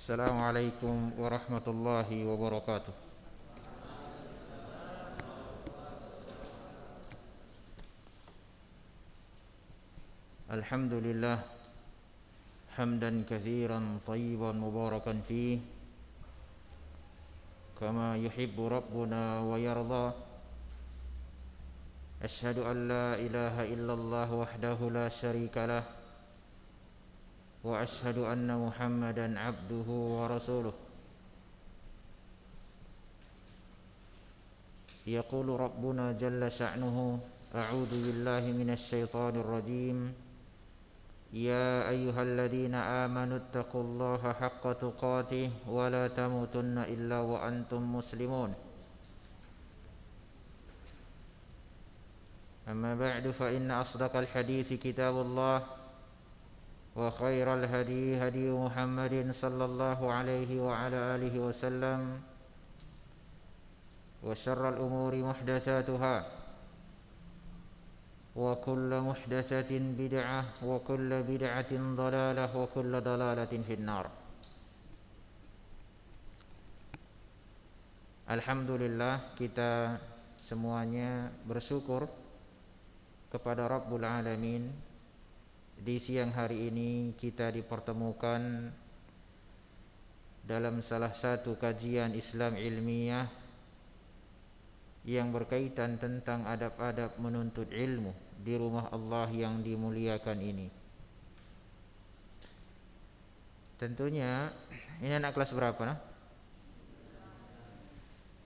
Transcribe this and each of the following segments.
Assalamualaikum warahmatullahi wabarakatuh. Alhamdulillah hamdan katsiran thayyiban mubarakan fih kama yuhibbu rabbuna wa yarda. Ashhadu an la ilaha illallah wahdahu la syarika lah wa ashhadu anna Muhammadan abduhu wa rasuluh. Yaqulu rabbuna jalla sya'nuhu a'udzu billahi minasy syaithanir rajim. Ya ayyuhalladzina amanu taqullaha haqqa tuqatih wa la tamutunna illa wa antum muslimun. Amma ba'du fa inna asdaqal hadithi kitabullah wa khairal hadi hadi Muhammadin sallallahu alaihi wa ala alihi wasallam wa syarral umuri muhdatsatuha wa kullu muhdatsatin bid'ah wa kullu bid'atin dhalalah wa kullu dhalalatin finnar. Alhamdulillah, kita semuanya bersyukur kepada Rabbul Alamin. Di siang hari ini kita dipertemukan dalam salah satu kajian Islam ilmiah yang berkaitan tentang adab-adab menuntut ilmu di rumah Allah yang dimuliakan ini. Tentunya ini anak kelas berapa nah?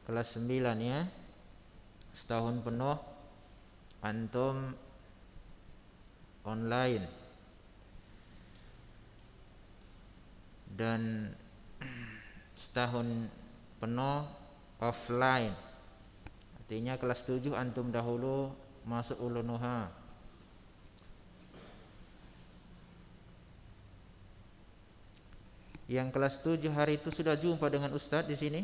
Kelas 9 ya. Setahun penuh antum online dan setahun penuh offline. Artinya kelas 7 antum dahulu masuk ulunuha. Yang kelas 7 hari itu sudah jumpa dengan ustadz di sini?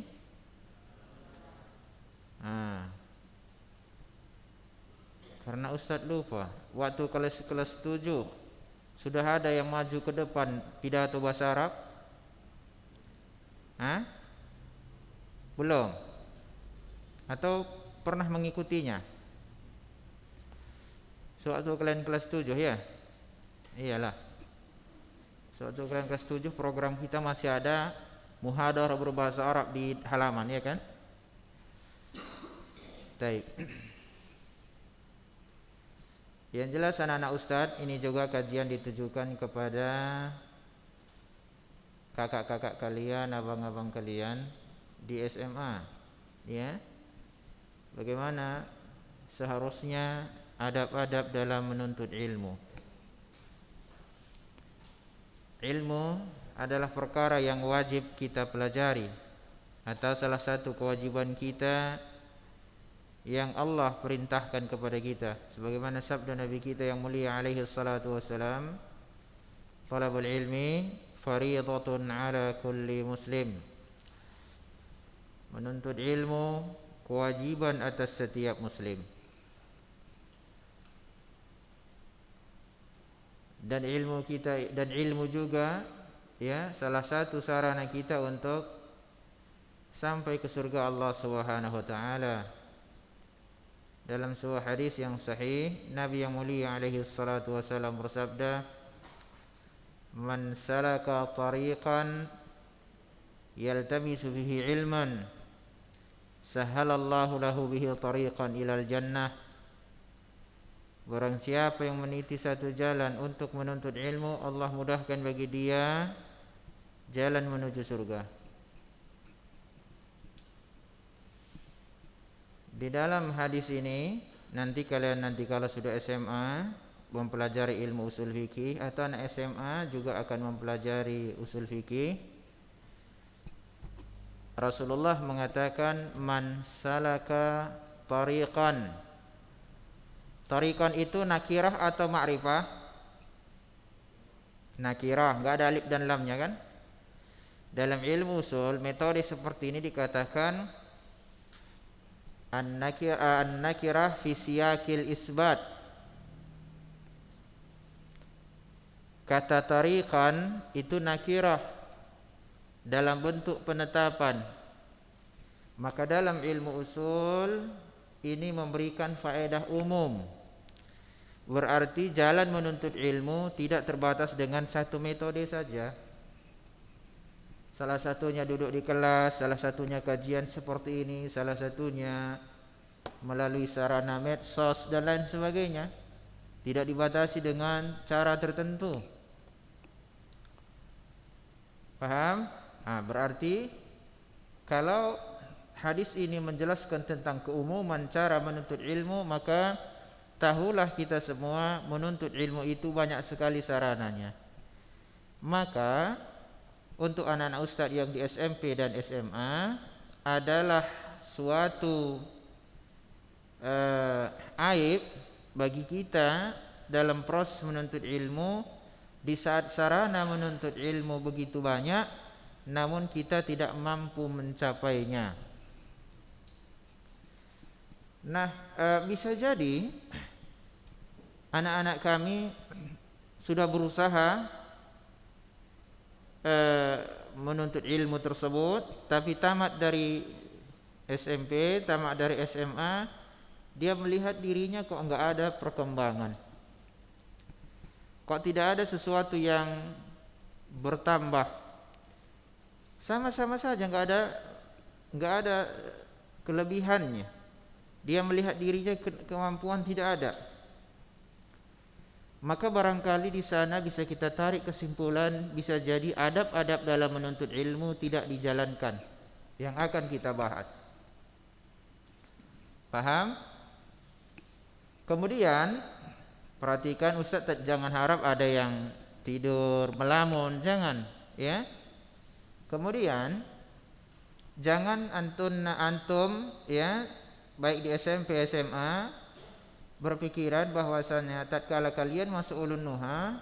Karena ustadz lupa. Waktu kelas 7 sudah ada yang maju ke depan pidato bahasa Arab? Belum? Atau pernah mengikutinya? Sewaktu kalian kelas 7 ya? Iyalah. Sewaktu kalian kelas 7 program kita masih ada muhadarah berbahasa Arab di halaman ya kan? Baik. Yang jelas anak-anak ustadz, ini juga kajian ditujukan kepada kakak-kakak kalian, abang-abang kalian di SMA ya. Bagaimana seharusnya adab-adab dalam menuntut ilmu. Ilmu adalah perkara yang wajib kita pelajari, atau salah satu kewajiban kita yang Allah perintahkan kepada kita. Sebagaimana sabda Nabi kita yang mulia alaihi salatu wassalam, talabul ilmi fariidatun ala kulli muslim. Menuntut ilmu kewajiban atas setiap muslim. Dan ilmu juga ya salah satu sarana kita untuk sampai ke surga Allah Subhanahu wa taala. Dalam sebuah hadis yang sahih, Nabi yang mulia alaihi salatu wasallam bersabda, "Man salaka tariqan yaltamisu fihi ilman, sahhalallahu lahu bihi tariqan ilal jannah." Barang siapa yang meniti satu jalan untuk menuntut ilmu, Allah mudahkan bagi dia jalan menuju surga. Di dalam hadis ini nanti kalau sudah SMA mempelajari ilmu usul fikih, atau anak SMA juga akan mempelajari usul fikih, Rasulullah mengatakan man salaka tariqan. Tariqan itu nakirah atau ma'rifah? Nakirah, enggak ada alif dan lamnya kan? Dalam ilmu usul metode seperti ini dikatakan an-nakirah fi siyaqil isbat. Kata tariqan itu nakirah dalam bentuk penetapan. Maka dalam ilmu usul ini memberikan faedah umum. Berarti jalan menuntut ilmu tidak terbatas dengan satu metode saja. Salah satunya duduk di kelas, salah satunya kajian seperti ini, salah satunya melalui sarana medsos dan lain sebagainya. Tidak dibatasi dengan cara tertentu. Paham? Berarti kalau hadis ini menjelaskan tentang keumuman cara menuntut ilmu, maka tahulah kita semua menuntut ilmu itu banyak sekali sarananya. Maka untuk anak-anak ustadz yang di SMP dan SMA adalah suatu aib bagi kita dalam proses menuntut ilmu, di saat sarana menuntut ilmu begitu banyak namun kita tidak mampu mencapainya. Nah, bisa jadi anak-anak kami sudah berusaha menuntut ilmu tersebut, tapi tamat dari SMP, tamat dari SMA, dia melihat dirinya kok enggak ada perkembangan, kok tidak ada sesuatu yang bertambah, sama-sama saja, enggak ada kelebihannya. Dia melihat dirinya kemampuan tidak ada. Maka barangkali di sana bisa kita tarik kesimpulan, bisa jadi adab-adab dalam menuntut ilmu tidak dijalankan, yang akan kita bahas. Paham? Kemudian perhatikan, Ustaz, jangan harap ada yang tidur melamun, jangan, ya. Kemudian jangan antum ya, baik di SMP SMA berpikiran bahwasanya tatkala kalian masuk Ulun Nuha,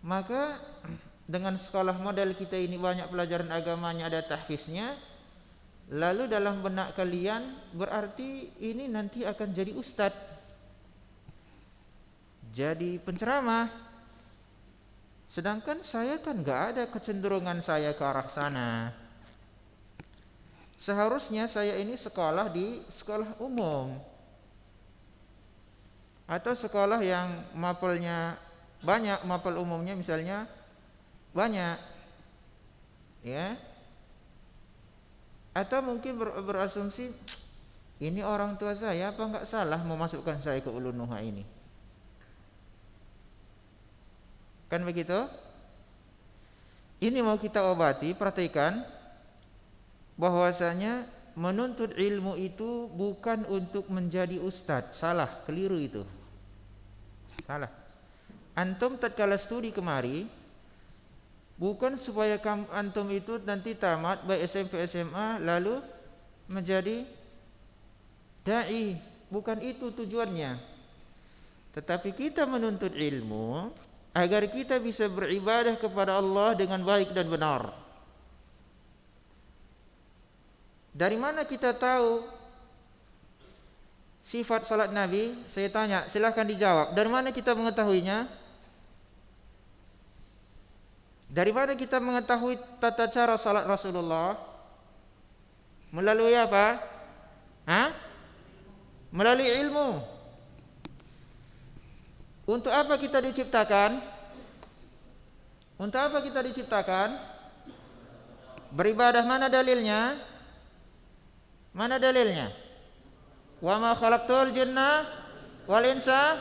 maka dengan sekolah model kita ini banyak pelajaran agamanya, ada tahfiznya, lalu dalam benak kalian berarti ini nanti akan jadi ustadz, jadi penceramah. Sedangkan saya kan gak ada kecenderungan saya ke arah sana. Seharusnya saya ini sekolah di sekolah umum, atau sekolah yang mapelnya banyak, mapel umumnya misalnya banyak, ya. Atau mungkin berasumsi ini orang tua saya apa enggak salah memasukkan saya ke Ulun Nuha ini, kan begitu? Ini mau kita obati. Perhatikan bahwasanya menuntut ilmu itu bukan untuk menjadi ustadz. Salah, keliru itu. Salah. Antum tatkala studi kemari bukan supaya antum itu nanti tamat baik SMP SMA lalu menjadi dai, bukan itu tujuannya. Tetapi kita menuntut ilmu agar kita bisa beribadah kepada Allah dengan baik dan benar. Dari mana kita tahu sifat salat Nabi? Saya tanya, silahkan dijawab. Dari mana kita mengetahuinya? Dari mana kita mengetahui tata cara salat Rasulullah? Melalui apa? Melalui ilmu. Untuk apa kita diciptakan? Untuk apa kita diciptakan? Beribadah. Mana dalilnya? Mana dalilnya? Wa ma khalaqtul jinna wal insa.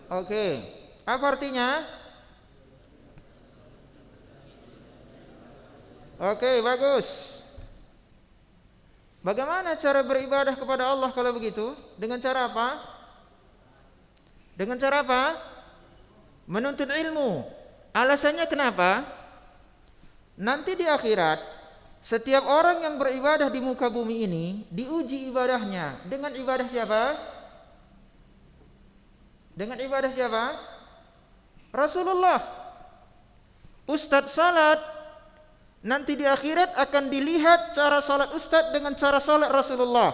Oke. Apa artinya? Oke, bagus. Bagaimana cara beribadah kepada Allah kalau begitu? Dengan cara apa? Dengan cara apa? Menuntut ilmu. Alasannya kenapa? Nanti di akhirat setiap orang yang beribadah di muka bumi ini diuji ibadahnya dengan ibadah siapa? Dengan ibadah siapa? Rasulullah. Ustadz salat nanti di akhirat akan dilihat cara salat ustadz dengan cara salat Rasulullah.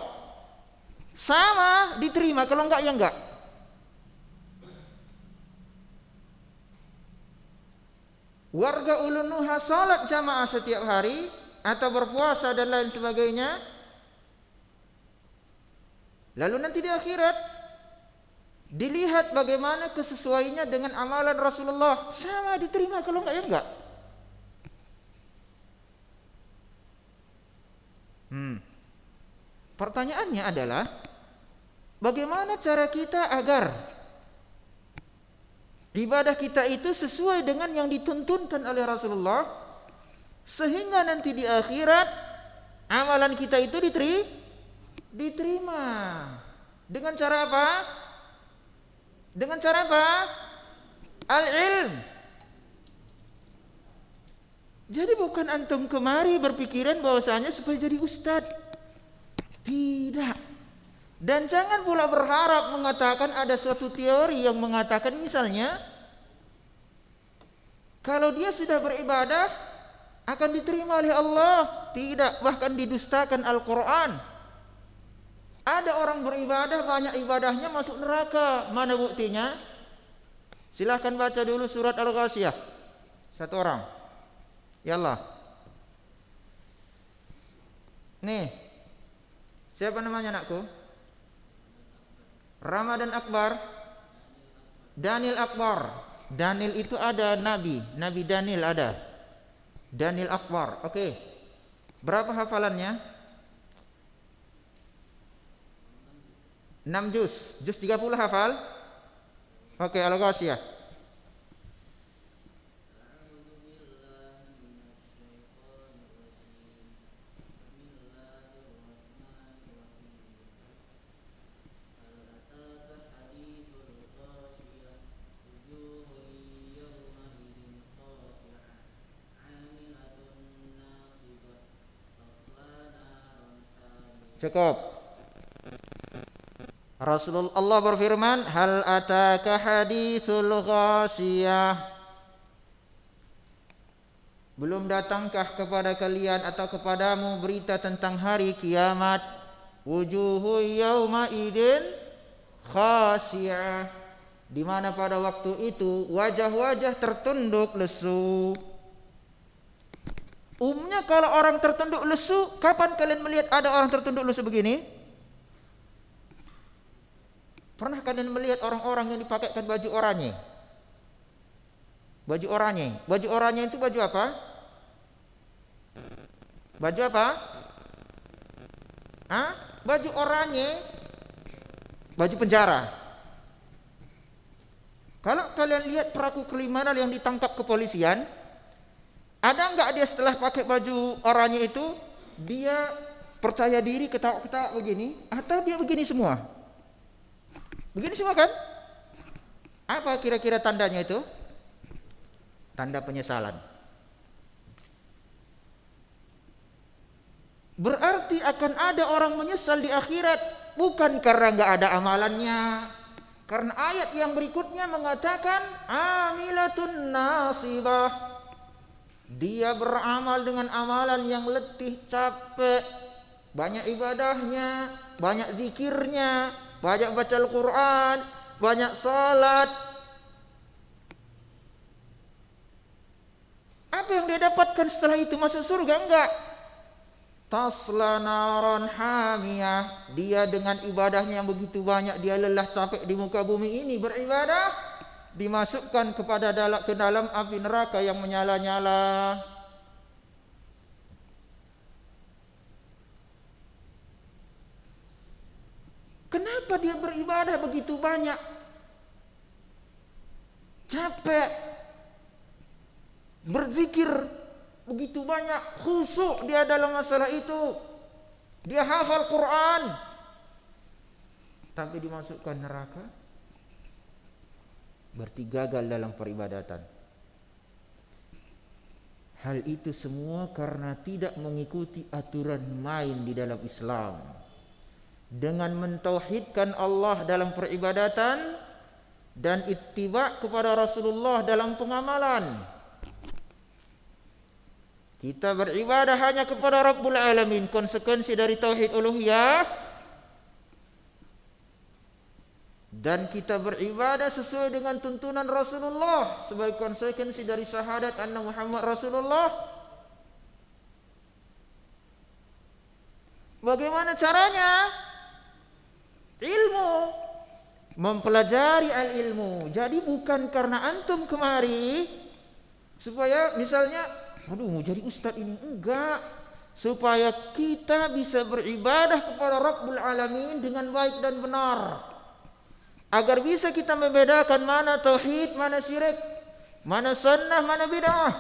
Sama, diterima, kalau enggak ya enggak. Warga Ulun Nuha salat jamaah setiap hari atau berpuasa dan lain sebagainya. Lalu nanti di akhirat dilihat bagaimana kesesuaiannya dengan amalan Rasulullah, sama diterima, kalau enggak ya enggak. Pertanyaannya adalah bagaimana cara kita agar ibadah kita itu sesuai dengan yang dituntunkan oleh Rasulullah, sehingga nanti di akhirat amalan kita itu diterima. Dengan cara apa? Dengan cara apa? Al-ilm. Jadi bukan antum kemari berpikiran bahwasanya supaya jadi ustadz. Tidak. Dan jangan pula berharap mengatakan ada suatu teori yang mengatakan misalnya kalau dia sudah beribadah akan diterima oleh Allah. Tidak, bahkan didustakan Al-Quran. Ada orang beribadah, banyak ibadahnya masuk neraka. Mana buktinya? Silahkan baca dulu surat Al-Ghasyiyah. Satu orang. Ya Allah. Nih, siapa namanya anakku? Ramadan Akbar. Daniel Akbar. Daniel itu ada nabi. Nabi Daniel ada. Daniel Akbar. Oke. Berapa hafalannya? 6 juz. Juz 30 hafal? Oke, Al-Ghasyiyah. Cukup. Rasulullah Allah berfirman, hal ataka hadithul ghasiyah. Belum datangkah kepada kalian atau kepadamu berita tentang hari kiamat? Wujuhu yawma idin khasiyah, di mana pada waktu itu wajah-wajah tertunduk lesu. Umumnya kalau orang tertunduk lesu, kapan kalian melihat ada orang tertunduk lesu begini? Pernah kalian melihat orang-orang yang dipakaikan baju oranye? Baju oranye. Baju oranye itu baju apa? Baju apa? Hah? Baju oranye, baju penjara. Kalau kalian lihat pelaku kriminal yang ditangkap kepolisian, ada enggak dia setelah pakai baju oranye itu dia percaya diri, ketawa-ketawa begini, atau dia begini semua? Begini semua kan? Apa kira-kira tandanya itu? Tanda penyesalan. Berarti akan ada orang menyesal di akhirat, bukan karena enggak ada amalannya. Karena ayat yang berikutnya mengatakan amilatun nasibah. Dia beramal dengan amalan yang letih, capek, banyak ibadahnya, banyak zikirnya, banyak baca Al-Quran, banyak salat. Apa yang dia dapatkan setelah itu? Masuk surga? Enggak. Tasla naran hamiyah. Dia dengan ibadahnya yang begitu banyak, dia lelah capek di muka bumi ini beribadah, dimasukkan ke dalam api neraka yang menyala-nyala. Kenapa dia beribadah begitu banyak? Capek. Berzikir begitu banyak, khusyuk dia dalam masalah itu. Dia hafal Quran, tapi dimasukkan neraka. Berarti gagal dalam peribadatan. Hal itu semua karena tidak mengikuti aturan main di dalam Islam. Dengan mentauhidkan Allah dalam peribadatan dan ittiba kepada Rasulullah dalam pengamalan. Kita beribadah hanya kepada Rabbul Alamin. Konsekuensi dari tauhid uluhiyah, dan kita beribadah sesuai dengan tuntunan Rasulullah sebagai konsekuensi dari syahadat anna Muhammad Rasulullah. Bagaimana caranya? Ilmu, mempelajari al-ilmu. Jadi bukan karena antum kemari supaya misalnya mau jadi ustaz ini, enggak, supaya kita bisa beribadah kepada Rabbul Alamin dengan baik dan benar. Agar bisa kita membedakan mana tauhid, mana syirik, mana sunnah, mana bid'ah.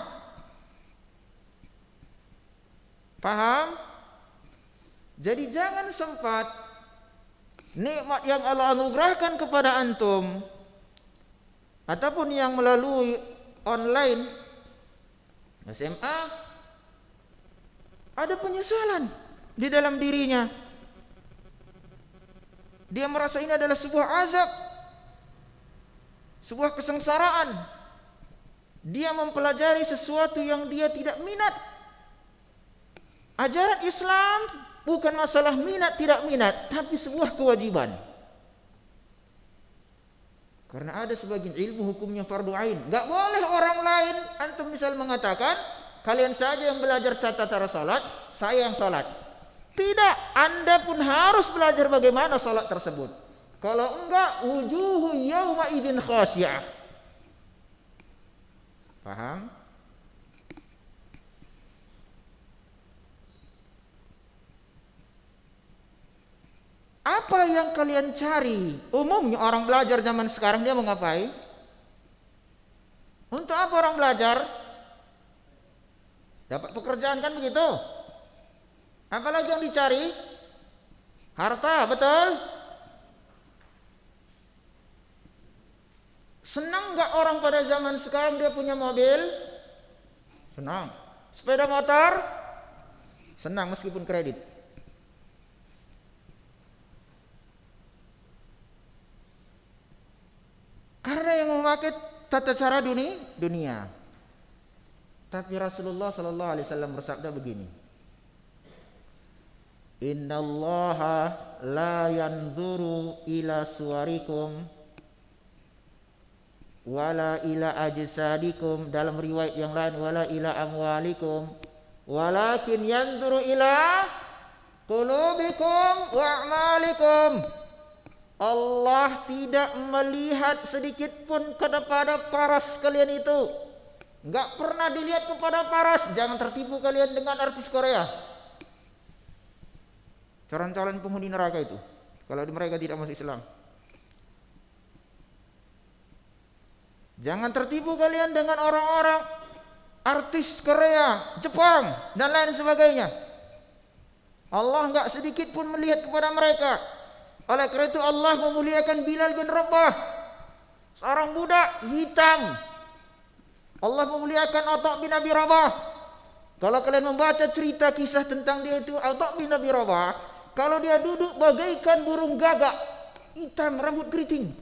Paham? Jadi jangan sempat nikmat yang Allah anugerahkan kepada antum ataupun yang melalui online SMA ada penyesalan di dalam dirinya. Dia merasa ini adalah sebuah azab, sebuah kesengsaraan. Dia mempelajari sesuatu yang dia tidak minat. Ajaran Islam bukan masalah minat tidak minat, tapi sebuah kewajiban. Karena ada sebagian ilmu hukumnya fardu ain. Enggak boleh orang lain, antum misal mengatakan, kalian saja yang belajar tata cara salat, saya yang salat. Tidak, Anda pun harus belajar bagaimana salat tersebut. Kalau enggak, wujuhu yawma idzin khasyah. Paham? Apa yang kalian cari? Umumnya orang belajar zaman sekarang dia mau ngapain? Untuk apa orang belajar? Dapat pekerjaan kan begitu? Apalagi yang dicari? Harta, betul? Senang gak orang pada zaman sekarang dia punya mobil? Senang. Sepeda motor? Senang meskipun kredit. Karena yang memakai tata cara dunia. Tapi Rasulullah sallallahu alaihi wasallam bersabda begini. Innallaha la yanzuru ila suwarikum wala ila ajsadikum, dalam riwayat yang lain wala ila amwalikum walakin yanzuru ila qulubikum wa a'malikum. Allah tidak melihat sedikit pun kepada paras kalian itu. Enggak pernah dilihat kepada paras. Jangan tertipu kalian dengan artis Korea, calon-calon penghuni neraka itu, kalau mereka tidak masuk Islam. Jangan tertipu kalian dengan orang-orang artis Korea, Jepang, dan lain sebagainya. Allah enggak sedikit pun melihat kepada mereka. Oleh karena itu Allah memuliakan Bilal bin Rabah, seorang budak hitam. Allah memuliakan Atha bin Abi Rabah. Kalau kalian membaca cerita kisah tentang dia itu, Atha bin Abi Rabah, kalau dia duduk bagaikan burung gagak, hitam, rambut keriting.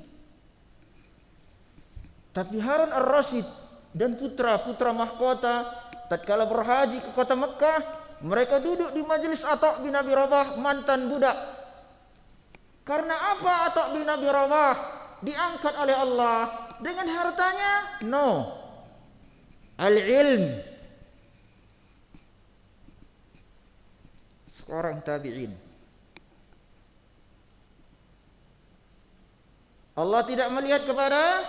Tapi Harun ar-Rasyid dan putra-putra mahkota tatkala berhaji ke kota Mekah, mereka duduk di majelis Atha bin Abi Rabah, mantan budak. Karena apa Atha bin Abi Rabah diangkat oleh Allah dengan hartanya? No. Al-ilm. Seorang tabi'in. Allah tidak melihat kepada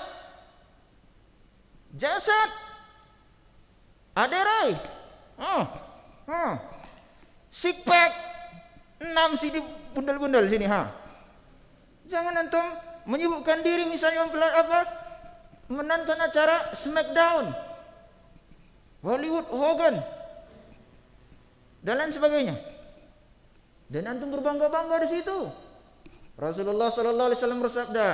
jasad. Aderai. Six pack 6 sini bundel-bundel sini Jangan antum menyibukkan diri misalnya menonton acara Smackdown, Hollywood Hogan, dan lain sebagainya. Dan antum berbangga-bangga di situ. Rasulullah sallallahu alaihi wasallam bersabda,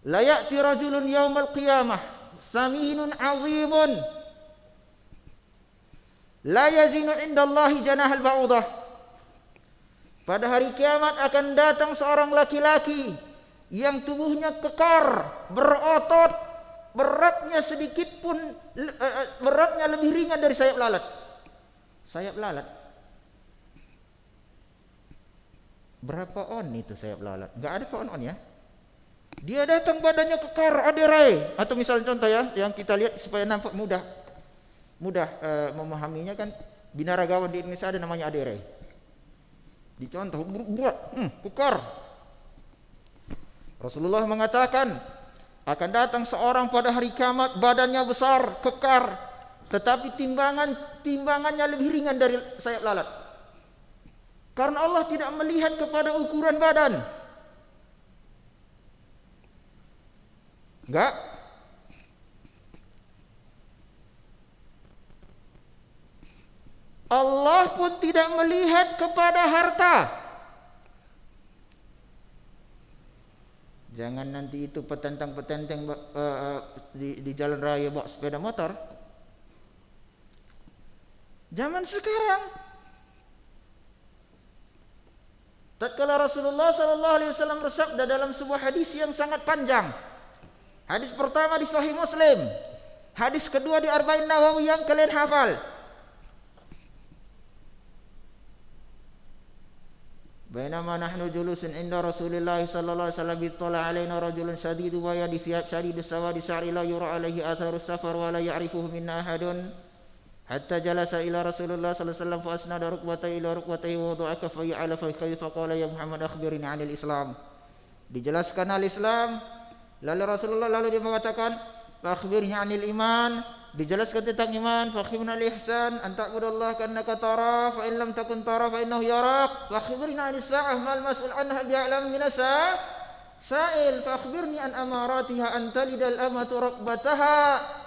"La ya'ti rajulun yaumal qiyamah saminun 'azimun la yazinu 'indallahi janahal ba'udah." Pada hari kiamat akan datang seorang laki-laki yang tubuhnya kekar, berotot, beratnya sedikit pun beratnya lebih ringan dari sayap lalat. Sayap lalat. Berapa on itu sayap lalat? Enggak ada on ya. Dia datang badannya kekar, aderai. Atau misalnya contoh ya, yang kita lihat supaya nampak mudah memahaminya kan, binaragawan di Indonesia ada namanya aderai. Dicontoh berat, kekar. Rasulullah mengatakan akan datang seorang pada hari kiamat badannya besar, kekar, tetapi timbangannya lebih ringan dari sayap lalat. Karena Allah tidak melihat kepada ukuran badan. Enggak. Allah pun tidak melihat kepada harta. Jangan nanti itu petentang-petenteng di jalan raya bawa sepeda motor. Zaman sekarang, tatkala Rasulullah sallallahu alaihi wasallam bersabda dalam sebuah hadis yang sangat panjang. Hadis pertama di Sahih Muslim, hadis kedua di Arba'in Nawawi yang kalian hafal. Bainama nahnu julusun inda Rasulillah sallallahu alaihi wasallam bittala alaina rajulun shadidu wa yadi fi shadidus sawadi sya'ri la yura alaihi atharus safar wa la ya'rifuhu minna ahadun. Hatta jalasa ila Rasulullah sallallahu alaihi wasallam fa asnada rukbatayhi ila rukbatayhi wa wada'a kaffayhi ala fakhidhi fa qala ya Muhammad akhbirni 'anil Islam. Dijelaskan al-Islam, lalu Rasulullah dia mengatakan akhbirni 'anil iman, dijelaskan tentang iman, fa akhbirni 'anil ihsan, an ta'budallaha ka'annaka tara fa in lam takun tara fa innahu yarak, wa akhbirni 'anis sa'ah mal mas'ul anha bi'alam minasa sa'il, fa akhbirni an amaratiha an talidal amatu rabbataha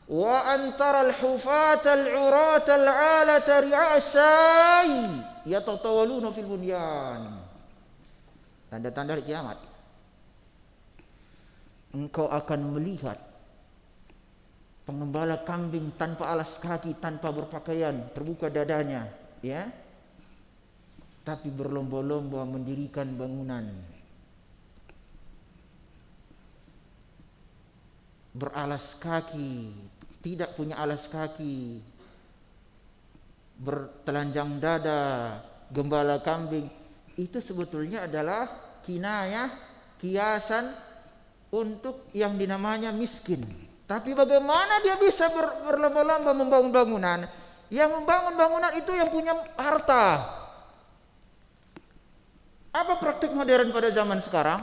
wa antara al-hufata al-urata al-alata ri'asai yatatawaluna fil bunyan. Tanda-tanda hari kiamat. Engkau akan melihat pengembala kambing tanpa alas kaki, tanpa berpakaian, terbuka dadanya, ya. Tapi berlomba-lomba mendirikan bangunan. Beralas kaki, tidak punya alas kaki, bertelanjang dada, gembala kambing, itu sebetulnya adalah kinayah, kiasan untuk yang dinamanya miskin. Tapi bagaimana dia bisa berlomba-lomba membangun bangunan? Yang membangun bangunan itu yang punya harta. Apa praktik modern pada zaman sekarang?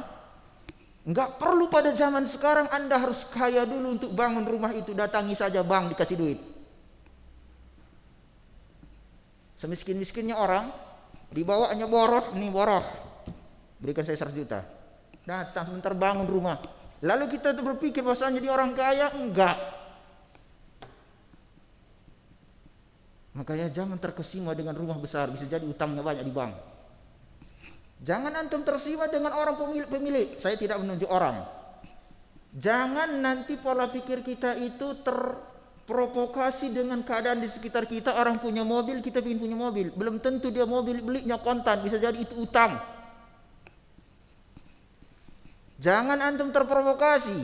Enggak perlu pada zaman sekarang Anda harus kaya dulu untuk bangun rumah itu. Datangi saja bank, dikasih duit. Semiskin-miskinnya orang, dibawanya boroh, nih boroh, berikan saya 100 juta. Datang sebentar bangun rumah. Lalu kita berpikir bahwasanya jadi orang kaya. Enggak. Makanya jangan terkesima dengan rumah besar, bisa jadi utangnya banyak di bank. Jangan antum tersibuk dengan orang pemilik. Saya tidak menunjuk orang. Jangan nanti pola pikir kita itu terprovokasi dengan keadaan di sekitar kita. Orang punya mobil, kita ingin punya mobil. Belum tentu dia mobil belinya kontan, bisa jadi itu utang. Jangan antum terprovokasi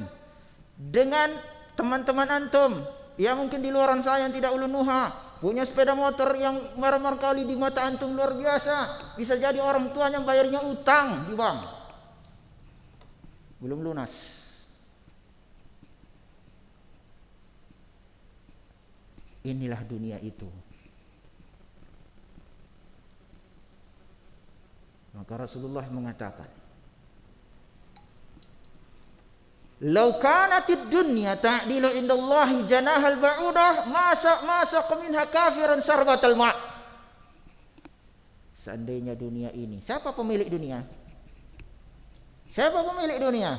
dengan teman-teman antum yang mungkin di luaran saya yang tidak ulun nuha, punya sepeda motor yang mar-mar kali di mata antum luar biasa, bisa jadi orang tuanya bayarnya utang di bank, belum lunas. Inilah dunia itu. Maka Rasulullah mengatakan, "Lau kanatid dunya ta'dilu indallahi janahal ba'udah masa minha kafiran sarbatal ma'." Seandainya dunia ini, siapa pemilik dunia? Siapa pemilik dunia?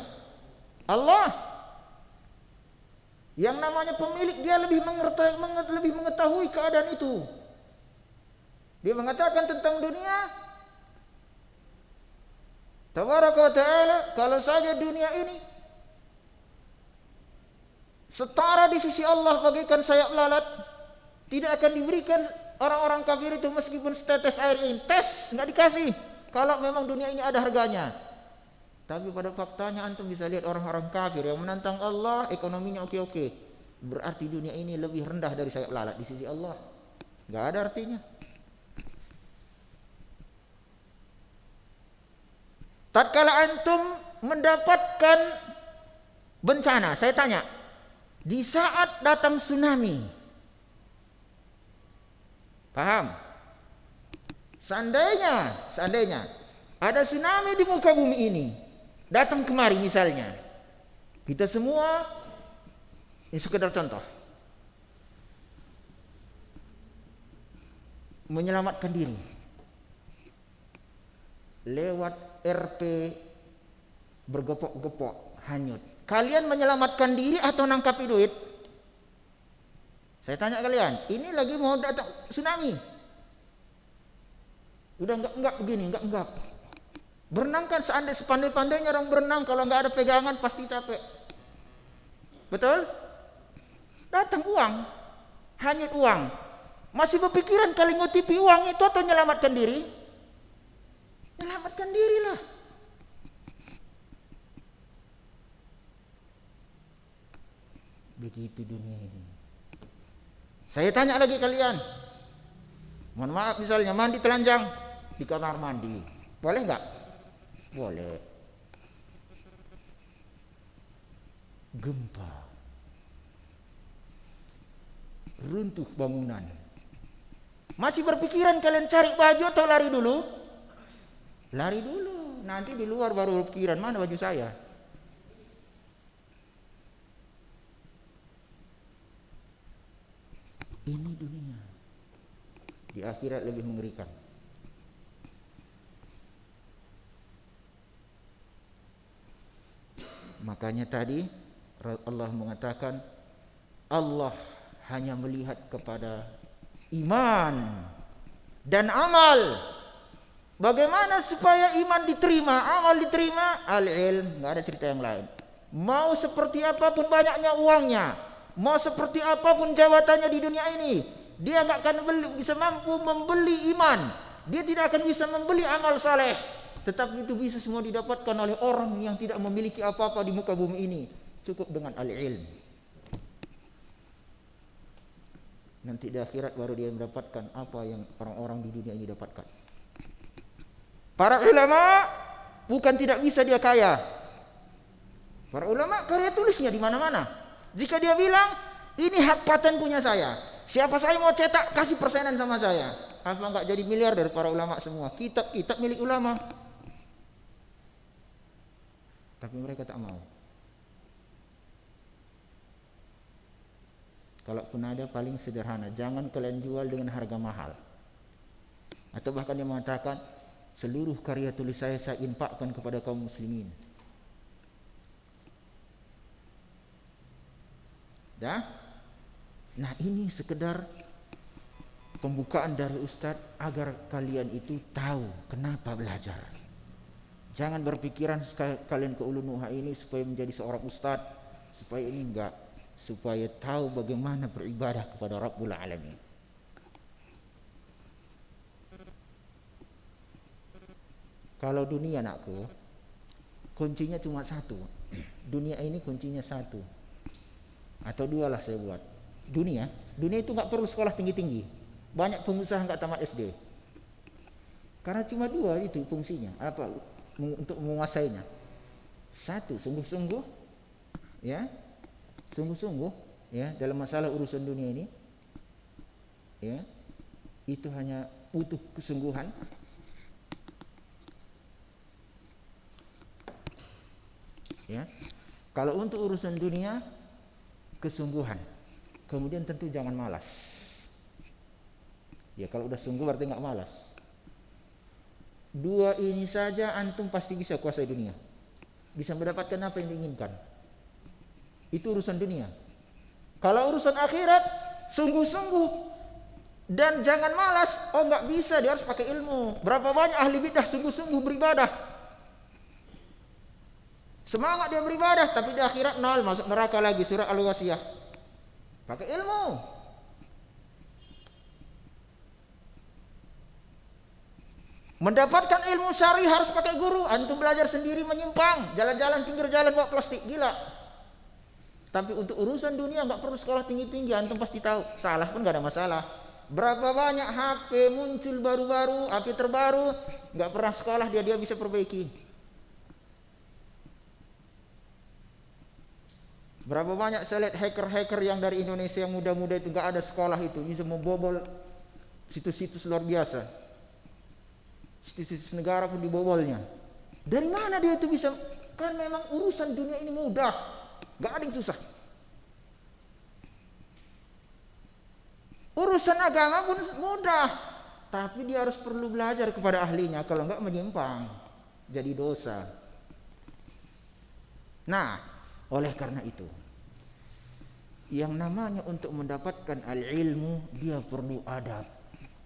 Allah. Yang namanya pemilik, dia lebih mengetahui keadaan itu. Dia mengatakan tentang dunia, tabaraka wa ta'ala, kalau saja dunia ini setara di sisi Allah bagaikan sayap lalat, tidak akan diberikan orang-orang kafir itu meskipun setetes air ini. Tes, nggak dikasih. Kalau memang dunia ini ada harganya. Tapi pada faktanya antum bisa lihat orang-orang kafir yang menantang Allah, ekonominya oke-oke. Berarti dunia ini lebih rendah dari sayap lalat di sisi Allah. Nggak ada artinya. Tatkala antum mendapatkan bencana, saya tanya, di saat datang tsunami, paham? Seandainya ada tsunami di muka bumi ini, datang kemari misalnya, kita semua, ini sekedar contoh, menyelamatkan diri lewat RP bergepok-gepok hanyut. Kalian menyelamatkan diri atau nangkapi duit? Saya tanya kalian, ini lagi mau datang tsunami. Udah enggak begini, enggak. Berenang kan sepandai-pandainya orang berenang, kalau enggak ada pegangan pasti capek. Betul? Datang uang, hanyut uang. Masih berpikiran kali ngutipi uang itu atau menyelamatkan diri? Menyelamatkan dirilah. Begitu dunia ini. Saya tanya lagi kalian, mohon maaf misalnya mandi telanjang di kamar mandi, boleh nggak? Boleh. Gempa, runtuh bangunan, masih berpikiran kalian cari baju atau lari dulu? Lari dulu, nanti di luar baru berpikiran mana baju saya. Ini dunia. Di akhirat lebih mengerikan. Makanya tadi Allah mengatakan Allah hanya melihat kepada iman dan amal. Bagaimana supaya iman diterima, amal diterima? Al-ilm, enggak ada cerita yang lain. Mau seperti apapun banyaknya uangnya, mau seperti apapun jabatannya di dunia ini, dia enggak akan bisa mampu membeli iman. Dia tidak akan bisa membeli amal saleh. Tetapi itu bisa semua didapatkan oleh orang yang tidak memiliki apa-apa di muka bumi ini. Cukup dengan al-ilm. Nanti di akhirat baru dia mendapatkan apa yang orang-orang di dunia ini dapatkan. Para ulama bukan tidak bisa dia kaya. Para ulama karya tulisnya di mana-mana. Jika dia bilang ini hak paten punya saya, siapa saya mau cetak kasih persenan sama saya. Apa enggak jadi miliar dari para ulama semua? Kitab-kitab milik ulama. Tapi mereka tak mau. Kalaupun ada paling sederhana, jangan kalian jual dengan harga mahal. Atau bahkan dia mengatakan seluruh karya tulis saya infakkan kepada kaum muslimin. Dah? Nah ini sekedar pembukaan dari Ustadz agar kalian itu tahu kenapa belajar. Jangan berpikiran kalian ke Ulu Nuha ini supaya menjadi seorang Ustadz, supaya ini enggak, supaya tahu bagaimana beribadah kepada Rabbul Alamin. Kalau dunia anakku, kuncinya cuma satu. Dunia ini kuncinya satu. Atau dua lah saya buat. Dunia itu enggak perlu sekolah tinggi-tinggi. Banyak pengusaha enggak tamat SD. Karena cuma dua itu fungsinya. Apa? Untuk menguasainya. Satu, sungguh-sungguh ya. Sungguh-sungguh ya dalam masalah urusan dunia ini. Ya. Itu hanya butuh kesungguhan. Ya. Kalau untuk urusan dunia kesungguhan. Kemudian tentu jangan malas. Ya kalau udah sungguh berarti enggak malas. Dua ini saja antum pasti bisa kuasai dunia. Bisa mendapatkan apa yang diinginkan. Itu urusan dunia. Kalau urusan akhirat sungguh-sungguh dan jangan malas. Oh enggak bisa, dia harus pakai ilmu. Berapa banyak ahli bidah sungguh-sungguh beribadah. Semangat dia beribadah tapi di akhirat nol, masuk neraka lagi. Surah Al-Wasiyah. Pakai ilmu. Mendapatkan ilmu syar'i harus pakai guru. Antum belajar sendiri menyimpang, jalan-jalan pinggir jalan bawa plastik, gila. Tapi untuk urusan dunia enggak perlu sekolah tinggi-tinggi, antum pasti tahu. Salah pun enggak ada masalah. Berapa banyak HP muncul baru-baru, HP terbaru, enggak pernah sekolah dia bisa perbaiki. Berapa banyak saya lihat hacker-hacker yang dari Indonesia yang muda-muda itu nggak ada sekolah itu bisa membobol situs-situs luar biasa. Situs-situs negara pun dibobolnya. Dari mana dia itu bisa? Kan memang urusan dunia ini mudah, nggak ada yang susah. Urusan agama pun mudah, tapi dia harus perlu belajar kepada ahlinya. Kalau nggak menyimpang, jadi dosa. Nah, oleh karena itu, yang namanya untuk mendapatkan al-ilmu, dia perlu adab.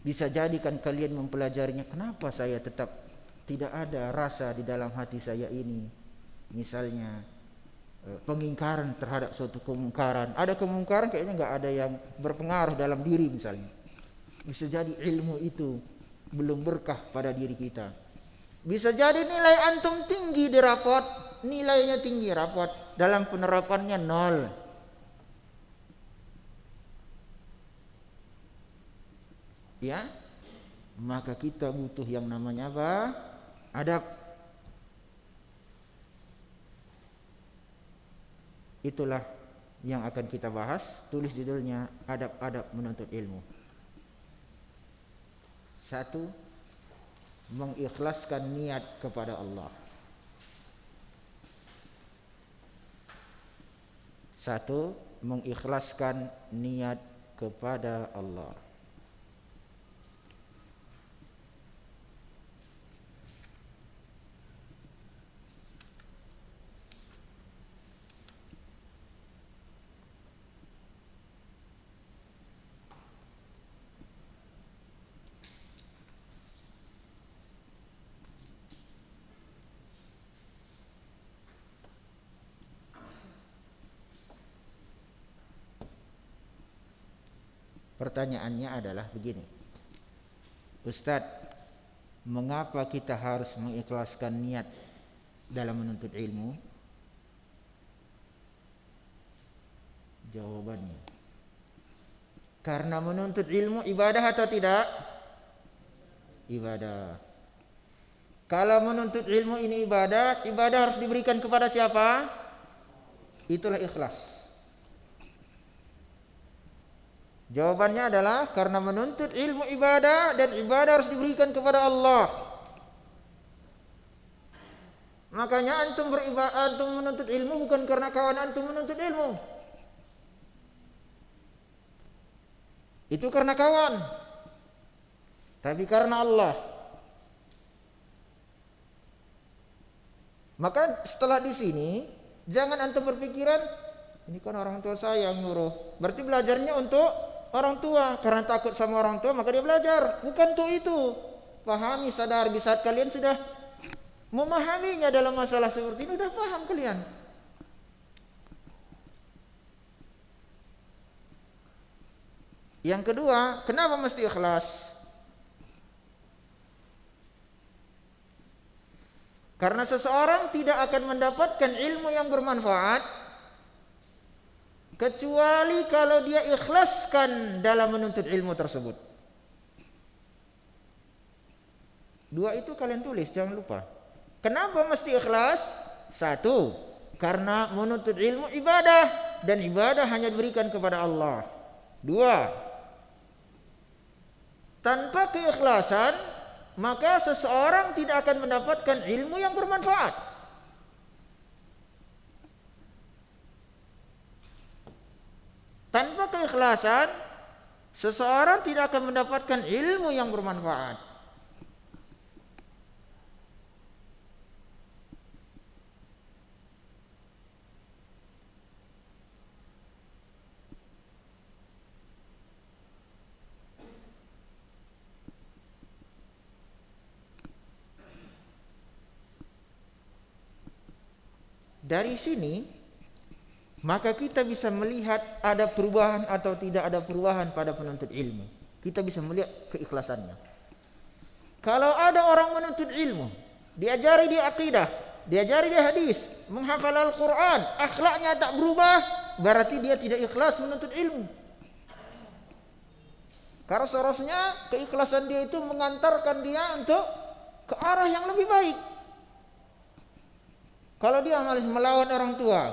Bisa jadikan kalian mempelajarinya. Kenapa saya tetap tidak ada rasa di dalam hati saya ini? Misalnya pengingkaran terhadap suatu kemungkaran. Ada kemungkaran kayaknya nggak ada yang berpengaruh dalam diri misalnya. Bisa jadi ilmu itu belum berkah pada diri kita. Bisa jadi nilai antum tinggi di rapot, nilainya tinggi rapot, dalam penerapannya 0. Ya, maka kita butuh yang namanya apa? Adab. Itulah yang akan kita bahas. Tulis judulnya adab-adab menuntut ilmu. 1. Mengikhlaskan niat kepada Allah. 1. Mengikhlaskan niat kepada Allah. Pertanyaannya adalah begini, Ustadz, mengapa kita harus mengikhlaskan niat dalam menuntut ilmu? Jawabannya, karena menuntut ilmu ibadah atau tidak? Ibadah. Kalau menuntut ilmu ini ibadah, ibadah harus diberikan kepada siapa? Itulah ikhlas. Jawabannya adalah karena menuntut ilmu ibadah, dan ibadah harus diberikan kepada Allah. Makanya antum beribadah, antum menuntut ilmu bukan karena kawan antum menuntut ilmu. Itu karena kawan. Tapi karena Allah. Maka setelah di sini jangan antum berpikiran ini kan orang tua saya yang nyuruh. Berarti belajarnya untuk orang tua, karena takut sama orang tua maka dia belajar. Bukan untuk itu. Pahami, sadar di saat kalian sudah memahaminya dalam masalah seperti ini, sudah paham kalian. Yang kedua, kenapa mesti ikhlas? Karena seseorang tidak akan mendapatkan ilmu yang bermanfaat kecuali kalau dia ikhlaskan dalam menuntut ilmu tersebut. 2 itu kalian tulis, jangan lupa. Kenapa mesti ikhlas? 1, karena menuntut ilmu ibadah, dan ibadah hanya diberikan kepada Allah. 2, tanpa keikhlasan maka seseorang tidak akan mendapatkan ilmu yang bermanfaat. Tanpa keikhlasan, seseorang tidak akan mendapatkan ilmu yang bermanfaat. Dari sini maka kita bisa melihat ada perubahan atau tidak ada perubahan pada penuntut ilmu. Kita bisa melihat keikhlasannya. Kalau ada orang menuntut ilmu, diajari dia akidah, diajari dia hadis, menghafal Al-Quran, akhlaknya tak berubah, berarti dia tidak ikhlas menuntut ilmu. Karena seharusnya keikhlasan dia itu mengantarkan dia untuk ke arah yang lebih baik. Kalau dia malah melawan orang tua,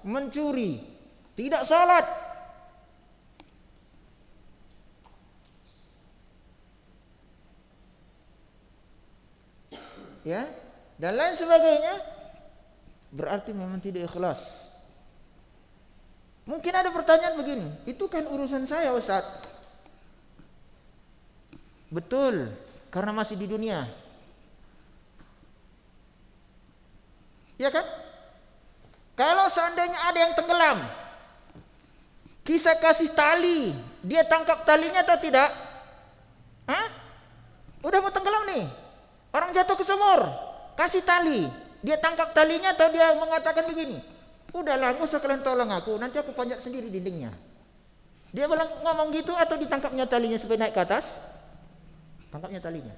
mencuri, tidak salat. Ya, dan lain sebagainya, berarti memang tidak ikhlas. Mungkin ada pertanyaan begini, itu kan urusan saya Ustaz. Betul, karena masih di dunia. Ya kan? Kalau seandainya ada yang tenggelam, kisah kasih tali, dia tangkap talinya atau tidak? Hah? Udah mau tenggelam nih, orang jatuh ke sumur, kasih tali, dia tangkap talinya atau dia mengatakan begini, udahlah nggak usah kalian tolong aku, nanti aku panjat sendiri dindingnya. Dia bilang ngomong gitu atau ditangkapnya talinya supaya naik ke atas? Tangkapnya talinya.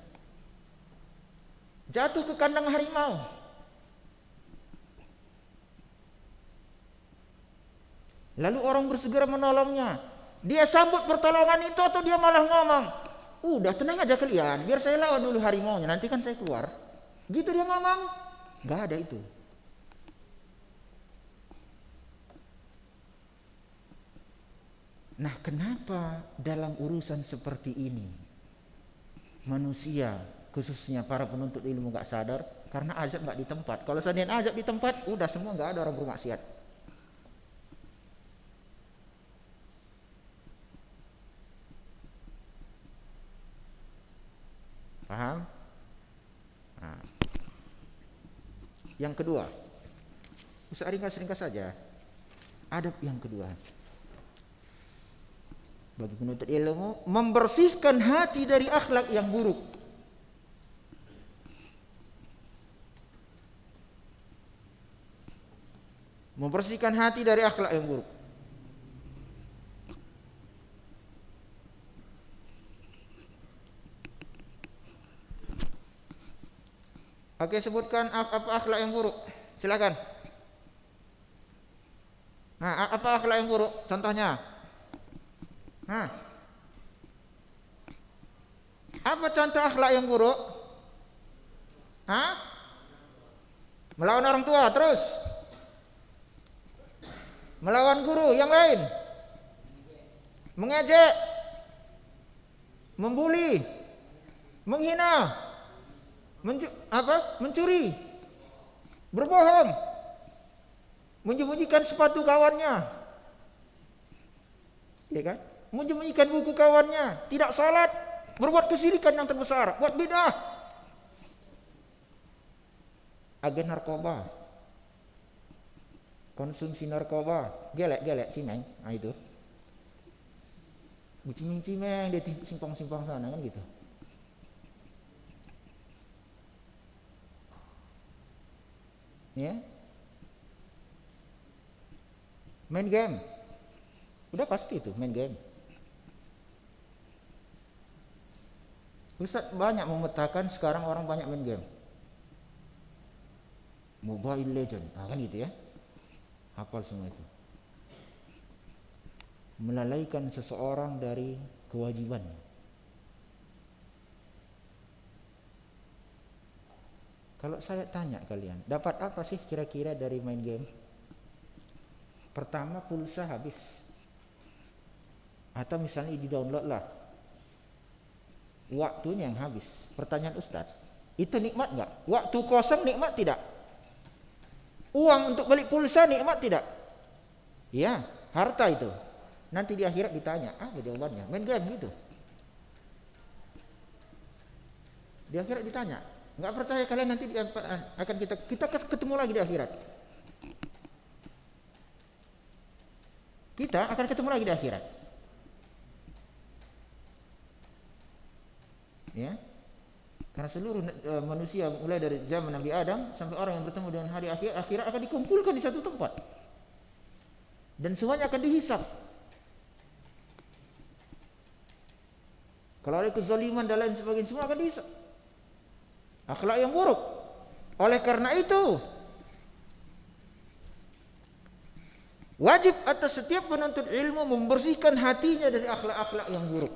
Jatuh ke kandang harimau. Lalu orang bersegera menolongnya. Dia sambut pertolongan itu atau dia malah ngomong, udah tenang aja kalian, biar saya lawan dulu harimaunya, nanti kan saya keluar. Gitu dia ngomong. Gak ada itu. Nah, kenapa dalam urusan seperti ini manusia, khususnya para penuntut ilmu gak sadar? Karena azab gak di tempat. Kalau seandainya azab di tempat, udah semua gak ada orang bermaksiat. Paham? Nah. Yang kedua, bisa ringkas-ringkas saja. Adab yang kedua, bagi penuntut ilmu, membersihkan hati dari akhlak yang buruk. Membersihkan hati dari akhlak yang buruk. Oke, sebutkan apa akhlak yang buruk. Silakan. Nah, apa akhlak yang buruk? Contohnya. Nah, apa contoh akhlak yang buruk? Hah? Melawan orang tua, terus melawan guru, yang lain mengejek, membuli, menghina, mencuri, berbohong, menyembunyikan sepatu kawannya, ya kan? Menyembunyikan buku kawannya, tidak salat, berbuat kesyirikan yang terbesar, buat bid'ah, agen narkoba, konsumsi narkoba, gelek cimeng, nah itu, cimeng dia simpang sana kan gitu. Ya, main game, udah pasti itu main game. Ustaz banyak memetakan sekarang orang banyak main game, Mobile Legend, nah kan gitu ya, hafal semua itu. Melalaikan seseorang dari kewajiban. Kalau saya tanya kalian, dapat apa sih kira-kira dari main game? Pertama, pulsa habis. Atau misalnya di-download lah, waktunya yang habis. Pertanyaan Ustadz, itu nikmat gak? Waktu kosong nikmat tidak? Uang untuk beli pulsa nikmat tidak? Ya, harta itu. Nanti di akhirat ditanya, apa jawabannya? Main game gitu. Di akhirat ditanya. Nggak percaya kalian, nanti akan kita ketemu lagi di akhirat. Kita akan ketemu lagi di akhirat. Ya. Karena seluruh manusia mulai dari zaman Nabi Adam sampai orang yang bertemu dengan hari akhirat akan dikumpulkan di satu tempat. Dan semuanya akan dihisab. Kalau ada kezaliman dan lain sebagainya, semua akan dihisab. Akhlak yang buruk. Oleh karena itu, wajib atas setiap penuntut ilmu membersihkan hatinya dari akhlak-akhlak yang buruk.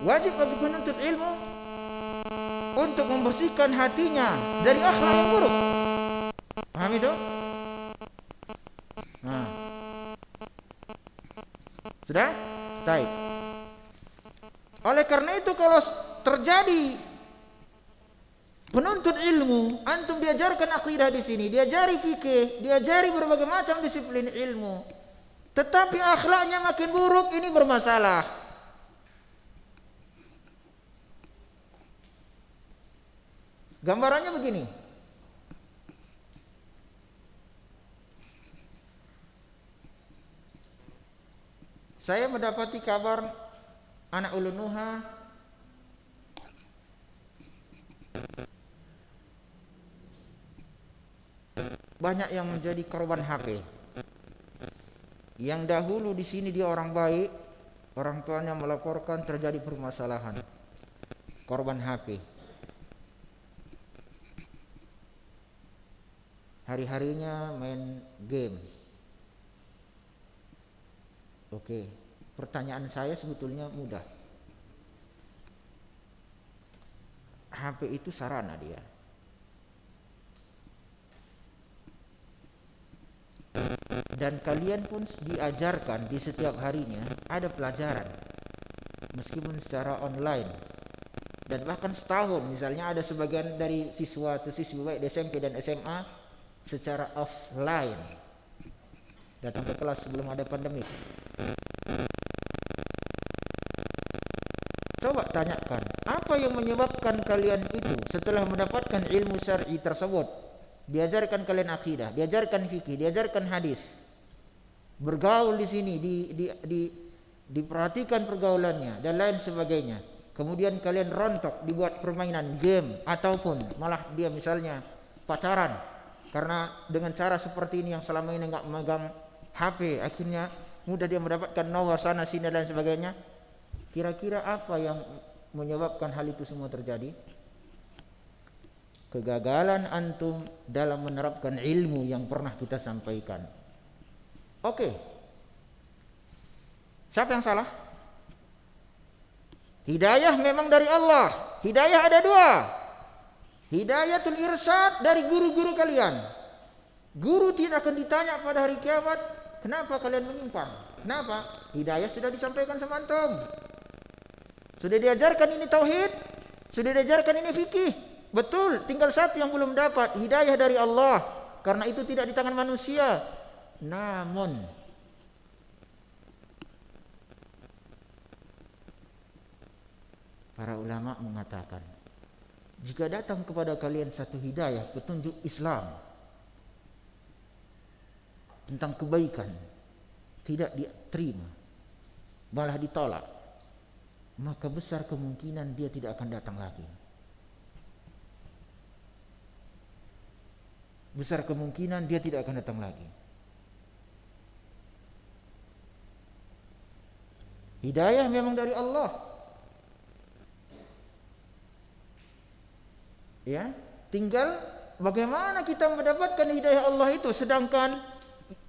Wajib bagi penuntut ilmu untuk membersihkan hatinya dari akhlak yang buruk. Paham itu? Nah. Sudah? Baik. Oleh karena itu kalau terjadi penuntut ilmu, antum diajarkan akidah di sini, diajari fikih, diajari berbagai macam disiplin ilmu, tetapi akhlaknya makin buruk, ini bermasalah. Gambarannya begini. Saya mendapati kabar anak ulunuha banyak yang menjadi korban HP. Yang dahulu di sini dia orang baik, orang tuanya melaporkan terjadi permasalahan, korban HP. Hari-harinya main game. Oke, pertanyaan saya sebetulnya mudah. HP itu sarana dia. Dan kalian pun diajarkan di setiap harinya ada pelajaran, meskipun secara online. Dan bahkan setahun, misalnya ada sebagian dari siswa atau siswi baik di SMP dan SMA secara offline, datang ke kelas sebelum ada pandemi. Coba tanyakan, apa yang menyebabkan kalian itu setelah mendapatkan ilmu syar'i tersebut, diajarkan kalian akidah, diajarkan fikih, diajarkan hadis, bergaul di sini, diperhatikan pergaulannya dan lain sebagainya. Kemudian kalian rontok, dibuat permainan game, ataupun malah dia misalnya pacaran karena dengan cara seperti ini yang selama ini enggak memegang HP, akhirnya mudah dia mendapatkan nomor sana sini dan sebagainya. Kira-kira apa yang menyebabkan hal itu semua terjadi? Kegagalan antum dalam menerapkan ilmu yang pernah kita sampaikan. Oke. Siapa yang salah? Hidayah memang dari Allah. Hidayah ada dua. Hidayatul irsyad dari guru-guru kalian. Guru tidak akan ditanya pada hari kiamat, kenapa kalian menyimpang? Kenapa? Hidayah sudah disampaikan sama antum. Sudah diajarkan ini tauhid, sudah diajarkan ini fikih. Betul, tinggal satu yang belum dapat, hidayah dari Allah. Karena itu tidak di tangan manusia. Namun para ulama mengatakan, jika datang kepada kalian satu hidayah, petunjuk Islam tentang kebaikan, tidak diterima, malah ditolak, maka besar kemungkinan dia tidak akan datang lagi. Besar kemungkinan dia tidak akan datang lagi. Hidayah memang dari Allah. Ya, tinggal bagaimana kita mendapatkan hidayah Allah itu, sedangkan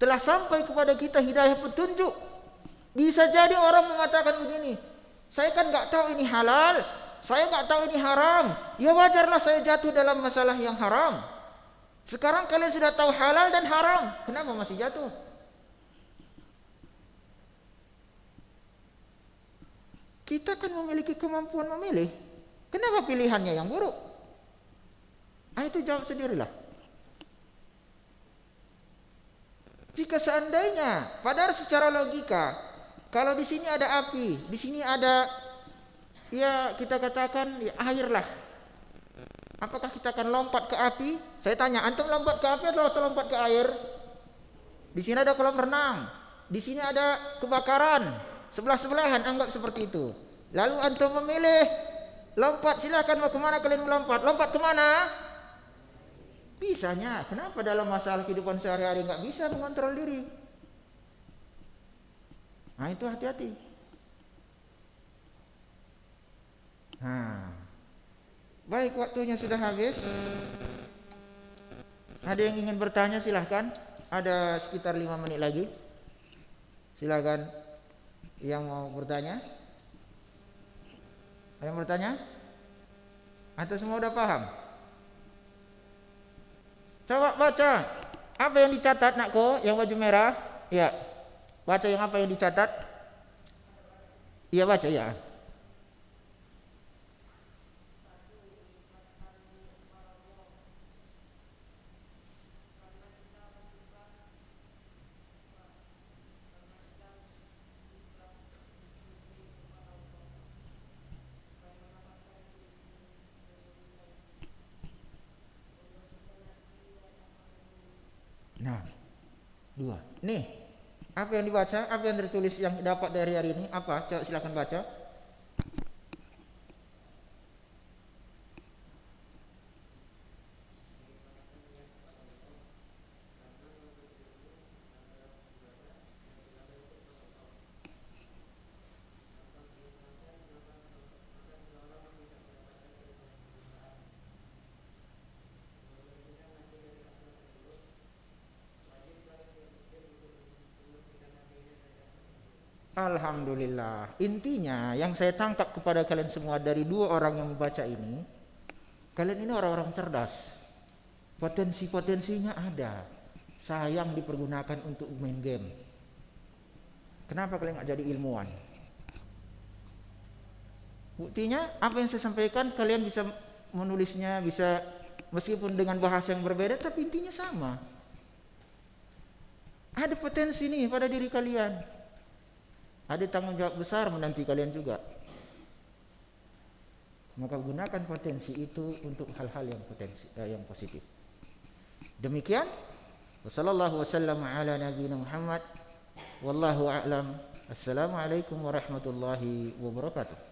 telah sampai kepada kita hidayah petunjuk. Bisa jadi orang mengatakan begini, saya kan nggak tahu ini halal, saya nggak tahu ini haram. Ya wajarlah saya jatuh dalam masalah yang haram. Sekarang kalian sudah tahu halal dan haram, kenapa masih jatuh? Kita kan memiliki kemampuan memilih. Kenapa pilihannya yang buruk? Itu jawab sendirilah. Jika seandainya, padahal secara logika, kalau di sini ada api, di sini ada, ya kita katakan ya, air lah. Apakah kita akan lompat ke api? Saya tanya, antum lompat ke api atau lompat ke air? Di sini ada kolam renang, di sini ada kebakaran, sebelah-sebelahan, anggap seperti itu. Lalu antum memilih lompat, silakan mau kemana kalian melompat? Lompat kemana? Bisanya, kenapa dalam masalah kehidupan sehari-hari nggak bisa mengontrol diri? Nah itu hati-hati. Nah, baik, waktunya sudah habis. Ada yang ingin bertanya silahkan. Ada sekitar 5 menit lagi. Silahkan yang mau bertanya. Ada yang bertanya? Atau semua udah paham? Coba baca. Apa yang dicatat nakku? Yang baju merah? Ya. Baca yang apa yang dicatat? Iya baca ya. Nah, dua. Nih, apa yang dibaca? Apa yang tertulis yang dapat dari hari ini? Apa? Coba silakan baca. Alhamdulillah. Intinya yang saya tangkap kepada kalian semua dari dua orang yang membaca ini, kalian ini orang-orang cerdas. Potensi-potensinya ada. Sayang dipergunakan untuk main game. Kenapa kalian nggak jadi ilmuwan? Buktinya apa yang saya sampaikan kalian bisa menulisnya, bisa meskipun dengan bahasa yang berbeda tapi intinya sama. Ada potensi nih pada diri kalian. Ada tanggung jawab besar menanti kalian juga. Maka gunakan potensi itu untuk hal-hal yang positif. Demikian. Wassallallahu wasallam ala nabiyina Muhammad. Wallahu a'lam. Assalamualaikum warahmatullahi wabarakatuh.